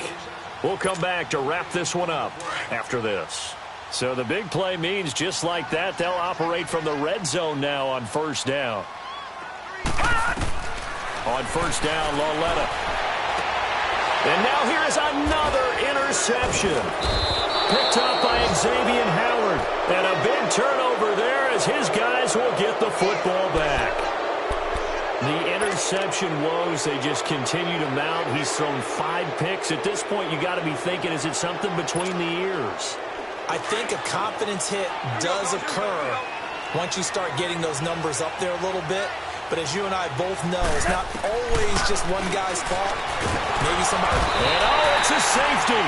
We'll come back to wrap this one up after this. So the big play means just like that, they'll operate from the red zone now on 1st down. On 1st down, Lauletta. And now here is another interception. Picked up by Xavier Howard. And a big turnover there as his guys will get the football back. The interception woes, they just continue to mount. He's thrown 5 picks. At this point, you got to be thinking, is it something between the ears? I think a confidence hit does occur once you start getting those numbers up there a little bit. But as you and I both know, it's not always just one guy's fault. Maybe somebody... And it's a safety.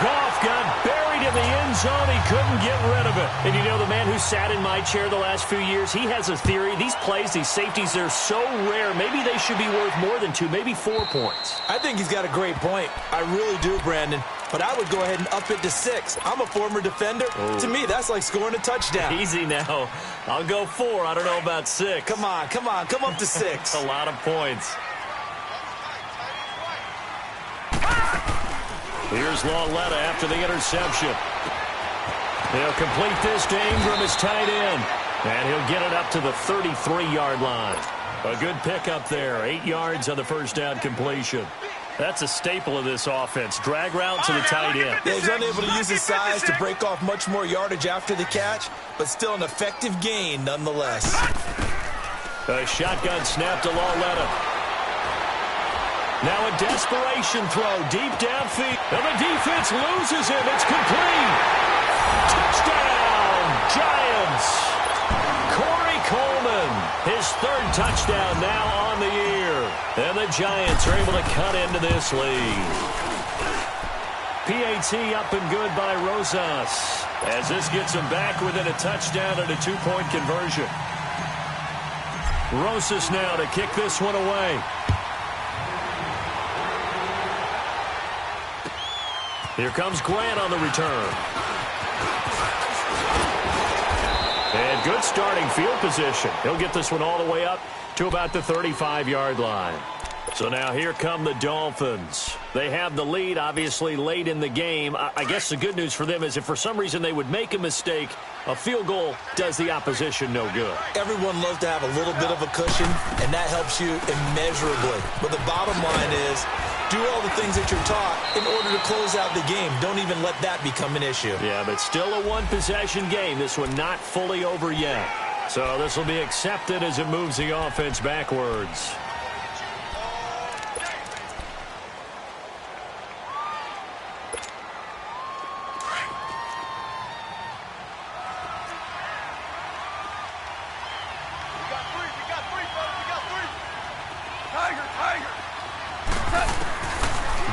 Goff got buried in the end zone. He couldn't get rid of it. And you know, the man who sat in my chair the last few years, he has a theory. These plays, these safeties, they're so rare. Maybe they should be worth more than 2, maybe 4 points. I think he's got a great point. I really do, Brandon. But I would go ahead and up it to 6. I'm a former defender. Oh. To me, that's like scoring a touchdown. Easy now. I'll go 4. I don't know about 6. Come on. Come up to 6. A lot of points. Here's Lauletta after the interception. He'll complete this to Ingram as tight end. And he'll get it up to the 33-yard line. A good pickup there. 8 yards on the 1st down completion. That's a staple of this offense. Drag route to the tight end. Yeah, he's unable to use his size to break off much more yardage after the catch, but still an effective gain nonetheless. A shotgun snap to Lauletta. Now a desperation throw deep downfield. And the defense loses him. It's complete. Touchdown, Giants. Corey Coleman, his 3rd touchdown now on the year. And the Giants are able to cut into this lead. PAT up and good by Rosas, as this gets him back within a touchdown and a 2-point conversion. Rosas now to kick this one away. Here comes Grant on the return. And good starting field position. He'll get this one all the way up to about the 35-yard line. So now here come the Dolphins. They have the lead, obviously, late in the game. I guess the good news for them is if for some reason they would make a mistake, a field goal does the opposition no good. Everyone loves to have a little bit of a cushion, and that helps you immeasurably. But the bottom line is, do all the things that you're taught in order to close out the game. Don't even let that become an issue. Yeah, but still a one-possession game. This one not fully over yet. So this will be accepted as it moves the offense backwards.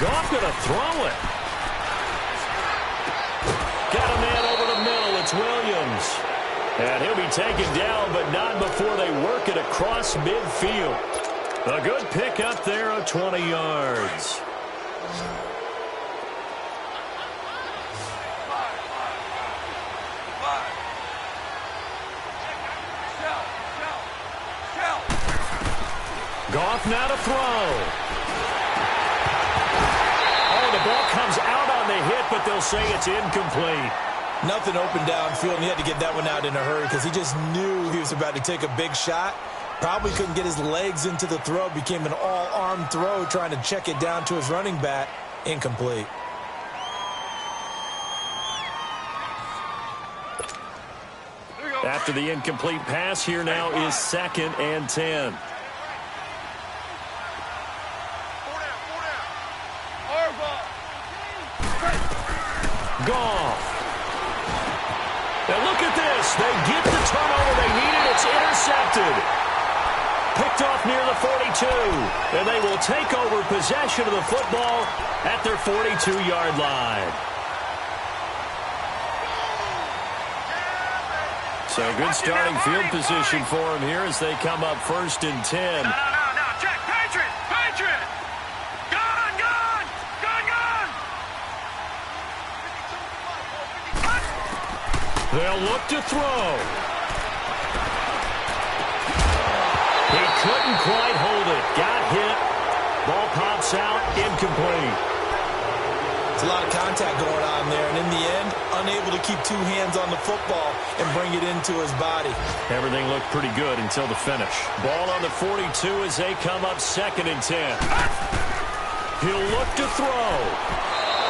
Goff going to throw it. Got a man over the middle. It's Williams. And he'll be taken down, but not before they work it across midfield. A good pick up there of 20 yards. Goff now to throw. The ball comes out on the hit, but they'll say it's incomplete. Nothing open downfield, and he had to get that one out in a hurry because he just knew he was about to take a big shot. Probably couldn't get his legs into the throw. Became an all-arm throw, trying to check it down to his running back. Incomplete. After the incomplete pass, here now is 2nd and 10. Goff. Yes, they get the turnover they needed. It's intercepted. Picked off near the 42. And they will take over possession of the football at their 42-yard line. So good starting field position for him here as they come up 1st and 10. No. Check. Patriot. Gun. They'll look to throw. He couldn't quite hold it. Got hit. Ball pops out. Incomplete. It's a lot of contact going on there, and in the end, unable to keep two hands on the football and bring it into his body. Everything looked pretty good until the finish. Ball on the 42 as they come up 2nd and 10. He'll look to throw.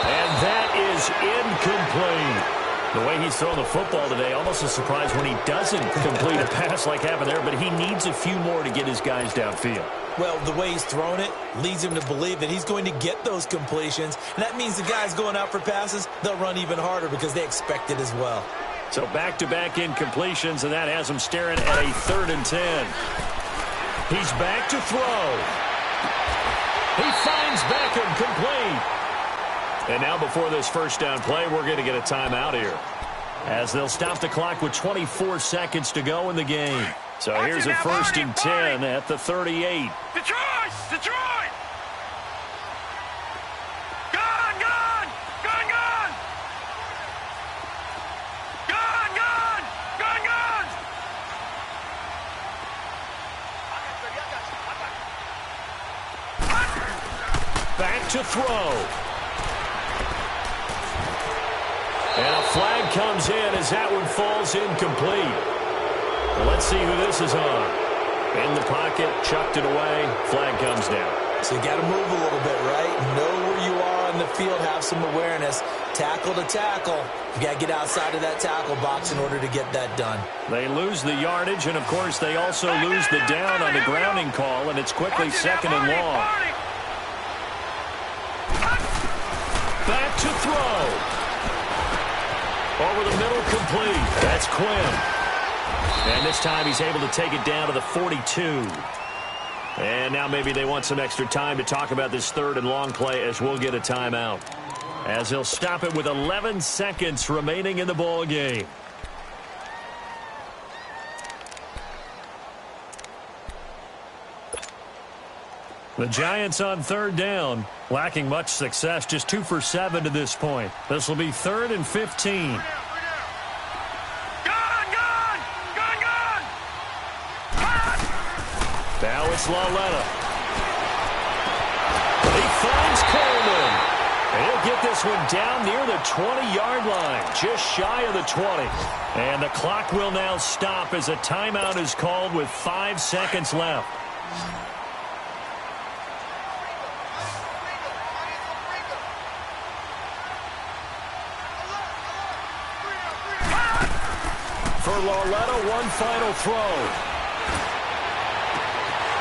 And that is incomplete. The way he's throwing the football today, almost a surprise when he doesn't complete a pass like happened there, but he needs a few more to get his guys downfield. Well, the way he's thrown it leads him to believe that he's going to get those completions, and that means the guys going out for passes, they'll run even harder because they expect it as well. So back-to-back incompletions, and that has him staring at a 3rd and 10. He's back to throw. He finds Beckham complete. And now before this first down play, we're going to get a timeout here, as they'll stop the clock with 24 seconds to go in the game. So here's a 1st and 10 at the 38. Detroit! Gun! Back to throw. And a flag comes in as that one falls incomplete. Well, let's see who this is on. In the pocket, chucked it away, flag comes down. So you got to move a little bit, right? Know where you are on the field, have some awareness. Tackle to tackle. You got to get outside of that tackle box in order to get that done. They lose the yardage, and of course they also lose the down on the grounding call, and it's quickly 2nd and long. Back to throw. Over the middle, complete. That's Quinn. And this time he's able to take it down to the 42. And now maybe they want some extra time to talk about this 3rd and long play, as we'll get a timeout, as he'll stop it with 11 seconds remaining in the ball game. The Giants on 3rd down, lacking much success, just 2 for 7 to this point. This will be 3rd and 15. Gun! Now it's Lauletta. He finds Coleman. And he'll get this one down near the 20-yard line, just shy of the 20. And the clock will now stop as a timeout is called with 5 seconds left. For Lauletta, one final throw.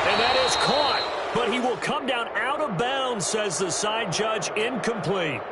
And that is caught, but he will come down out of bounds, says the side judge, incomplete.